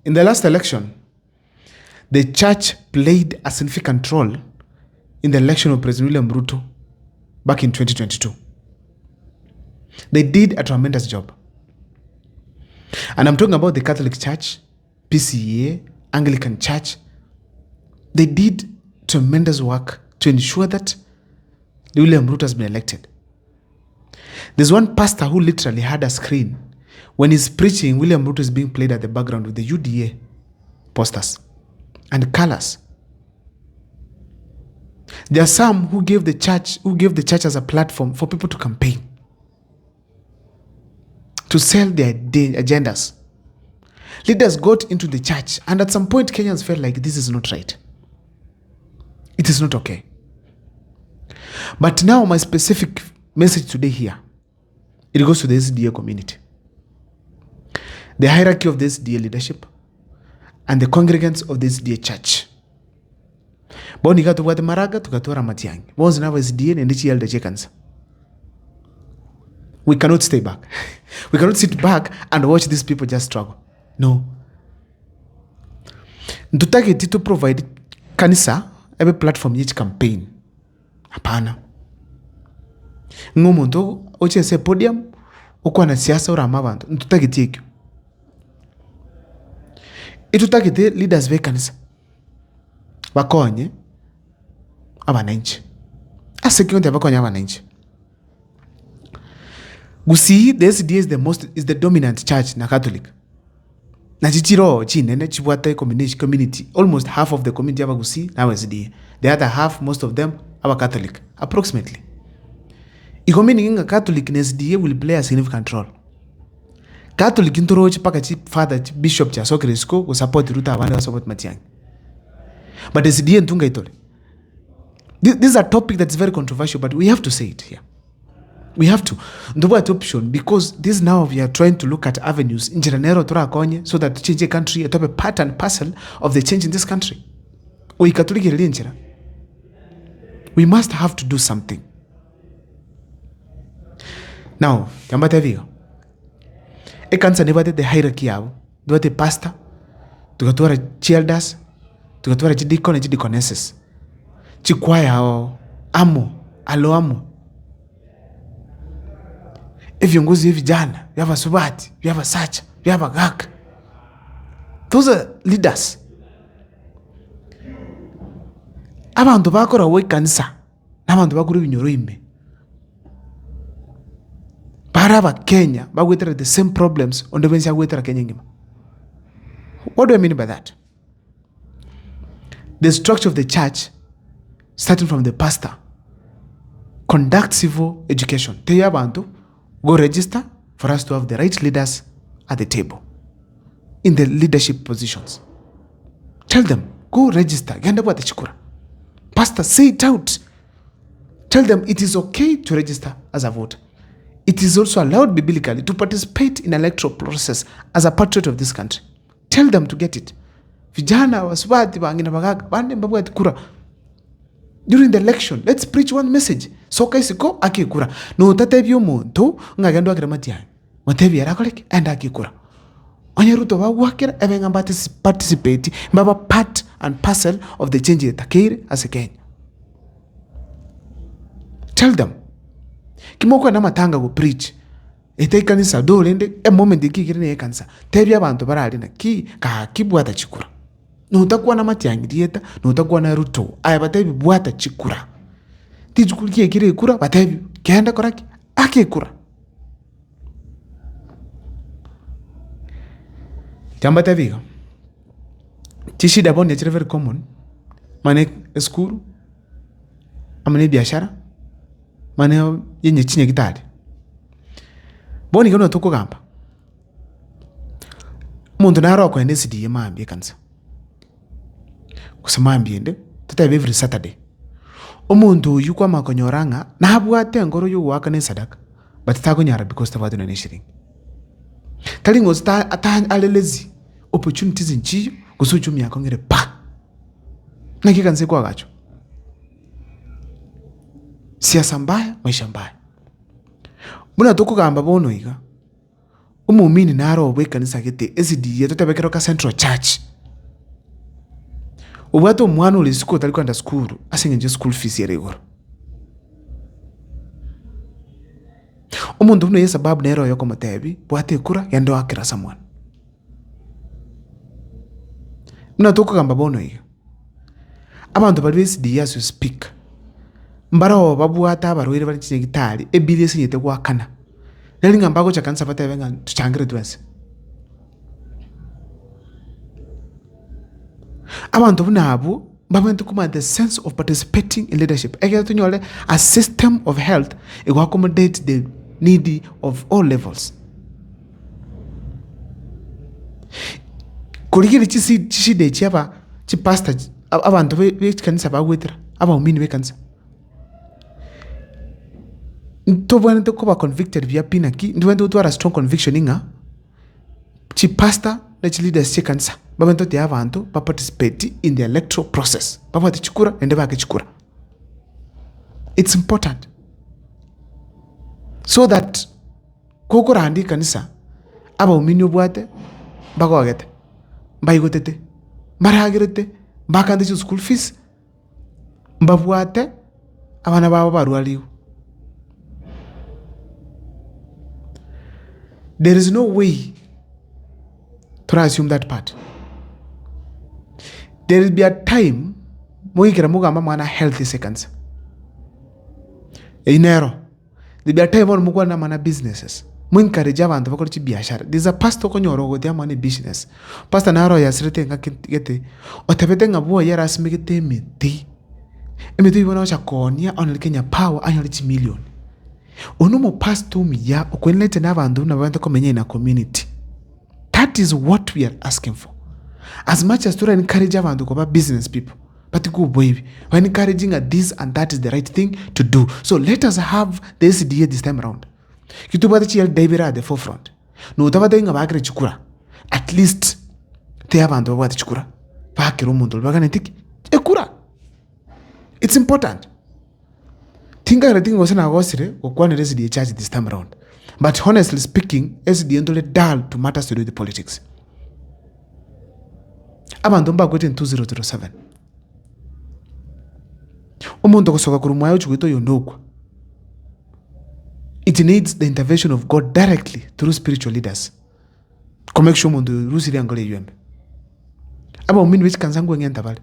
In the last election, the church played a significant role in the election of President William Ruto back in 2022. They did a tremendous job. And I'm talking about the Catholic Church, PCEA, Anglican Church. They did tremendous work to ensure that William Ruto has been elected. There's one pastor who literally had a screen. When he's preaching, William Ruto is being played at the background with the UDA posters and colors. There are some who gave the church as a platform for people to campaign, to sell their agendas. Leaders got into the church, and at some point Kenyans felt like this is not right. It is not okay. But now my specific message today here, it goes to the SDA community. The hierarchy of the SDA leadership and the congregants of the SDA church. Boni katuwate maraga tukatora matiangi. Bonzi na SDA nendichi yalda chekansa. We cannot stay back. We cannot sit back and watch these people just struggle. No. Ntutake to provide kanisa ebe platform each campaign. Hapana. Ngomuntu ochese podium okwa na siasa ora amabantu. Ntutake tiekyo. Itutake leaders be kanisa. Bakonye abananchi. Asekonde bakonye abananchi. Gusi, the SDA is the dominant church na Catholic. Na chichiro chinene chibwate community. Almost half of the community aba Gusi na SDA. The other half, most of them, are Catholic, approximately. Iko meaning a Catholic in SDA will play a significant role. Catholic intoro chipaka chip father bishop cha sokrisko will support Ruta abane support Matiang'i. But SDA ntunga itole. This is a topic that's very controversial, but we have to say it here. We have to. Ndobo at option, because this now we are trying to look at avenues in Jiranero Tora Konye so that change the country a part and parcel of the change in this country. We must have to do something. Now, Yambata Vigo. E can't never the hierarchy out. Do the pastor, to go to a childers, to go to a deacon and deaconesses. Chikwaya amo, alo amo. Viongozi vijana, we have a Subati, we have a Sacha, we have a Gak. Those are leaders. Abantu bakora we kanisa, n'abantu bakuru binyoro ime. Baraba Kenya, bagwetera the same problems on the bench agwetera Kenya ngima. What do I mean by that? The structure of the church, starting from the pastor, conduct civil education. Teya abantu go register for us to have the right leaders at the table in the leadership positions. Tell them, go register. Pastor, say it out. Tell them it is okay to register as a voter. It is also allowed biblically to participate in electoral process as a patriot of this country. Tell them to get it. Vijana waswati bangina bagaga bande mbabwati kura. During the election, let's preach one message. Soka isiko akikura. No tatebyo muntu ngagendo agramatiya. Matebi yarakoleke and akikura. Onyeruto ba wakira ebenga participate mbaba part and parcel of the change takiri as a Kenya. Tell them. Kimoko na matanga go preach. Kanisa do lende a moment ikikiri ne kanisa. Tebi abantu barali na ki ka kibwata chikura. Nutakuwa na Matiang'i dieta, nutakuwa na Ruto. Aya batebi buata chikura. Tijukulikie kire kura, batebi kenda koraki, ake kura. Jambata viga. Chishida bonde chire very common. Mane skuru. Amane biashara. Mane yenye chinye kitali. Boni kono toko gamba. Muntu naro ko ende SDA maambie kanisa. Kusema ambiende tutabe every Saturday. Omuntu yuko makonyoranga na abwate ngoro yu wakane sadaka. But takonyara because tavadu na neshiring. Telling us that atan alelezi opportunities in chi kusuchumi yakongere pa. Nakikanse kwa gacho. Siasa mbaya, maisha mbaya. Muna toko gamba bono iga. umumini naro obwe kanisa gete SDA totabekero ka Central Church obwato mwana uli school tali kwenda school asinge school fees yeregoro umuntu uno sababu nero yoko matebi bwate kura yando akira someone mna toko kamba bono iyo abantu bali SDA as you speak mbaro babwata abarwire bali gitari ebili sinyete kwakana nali ngambako chakanisa batebenga tuchangire twese abantu bunabo bamento kuma the sense of participating in leadership eke tunyole a system of health it will accommodate the needy of all levels kuligiri chishide chiaba chi pastor abantu be kanisa bagwetira aba umini be kanisa ntobwana tokoba convicted via pinaki ndiwendo utwara strong conviction inga chi pastor na chi leaders chi kanisa babento te abantu ba participate in the electoral process baba tichikura ende ba kichikura. It's important so that kokora andi kanisa aba umini obwate bagogete bayigotete maragirete bakande chi school fees mbabwate abana baba barwaliwo. There is no way to assume that part. There will be a time moikira mugamba mwana healthy seconds. Inero. There will be a time when mugwana mana businesses. Encourage abantu bakora chi biashara. There's a pastor konyoro go dia mana business. Pastor naro ya sirete ngakete. Otebete ngabo yara asmigete meti. Emeti ibona cha konia only Kenya power annually million. Onomo pass to me ya okwenlete n'abantu n'abantu komenye na community. That is what we are asking for. As much as to encourage abantu ko business people, but go baby, when encouraging this and that is the right thing to do. So let us have the SDA this time around. Kitubata chiel daibera at the forefront. No tabata inga bagre chukura. At least te abantu babata chukura. Bakiro muntu bagane tiki. Ekura. It's important. Think was na gosire okwane SDA church this time around. But honestly speaking, SDA ndole dull to matters to do with the politics. Abantu mbagote in 2007. Omuntu kosoka kurumwayo chugito yondokwa. It needs the intervention of God directly through spiritual leaders. Komekisho omuntu rusiri angole yembe. Aba umini which kanzangu ngenta bale.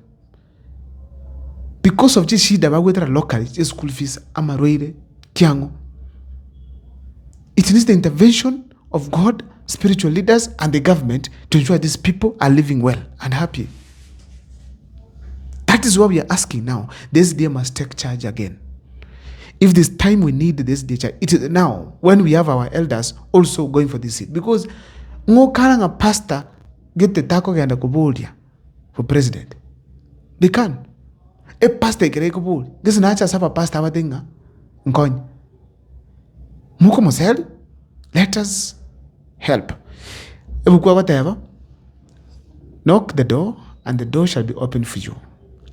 Because of this shida bagwetera locally school fees amaroire kiango. It needs the intervention of God, spiritual leaders and the government to ensure these people are living well and happy. That is what we are asking now. The SDA must take charge again. If this time we need the SDA charge, it is now when we have our elders also going for this seat. Because no karanga pastor get the tako ganda kubodia for president. They can. A pastor kereko bol. This nacha sapa pastor abadenga. Nkony. Muko mosel. Let us help. Ebukwa whatever. Knock the door and the door shall be open for you.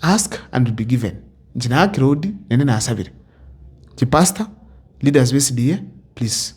Ask and will be given. Njina kirodi nene na asabiri. Ki pastor, leaders SDA, please.